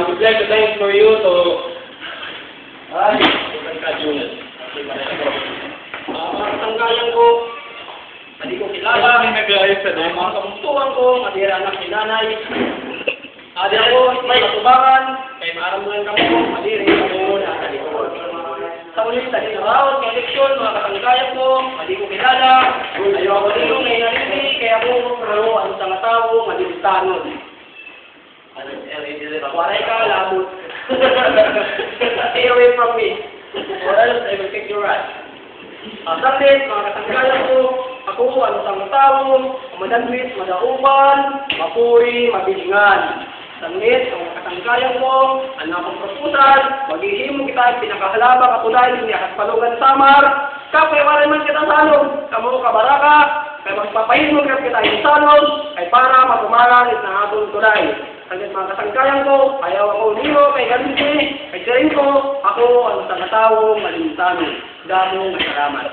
I would like to thank for you to mga kasangkayan ko, hindi ko kilala, mga kamustuhan ko, matira anak ni nanay. Adi ako, may katubangan, kay maaramdaman kami ko, madiri, kami muna, hindi ko. Sa ulit, sa dinaraot, kay eleksyon, mga kasangkayan ko, hindi ko kilala, ayaw ako dito, may narinig, kaya ako, ano sa mga tao, madilistanon. Waray ka, labot. Stay away from me. Or else, I will take your right. Saglit, mga kasangkayan ko, ako, ano sa mga tao, madaglit, madauban, mapuri, mabilingan. Saglit, ang mga kasangkayan ko, ano akong proposal, maghihimo kita, pinakahalaba, katulad, niyakas palugan samar, kapay waray man kita salong, kamo kabaraka, kaya magpapahimo kita yung salong, ay para matumaran at nahatong tulay. Saglit mga kasangkayan ko, ayaw ako nilo, kay galinti, kay siring ko, ako, ano sa tao, malimutano. Damo, masalamat.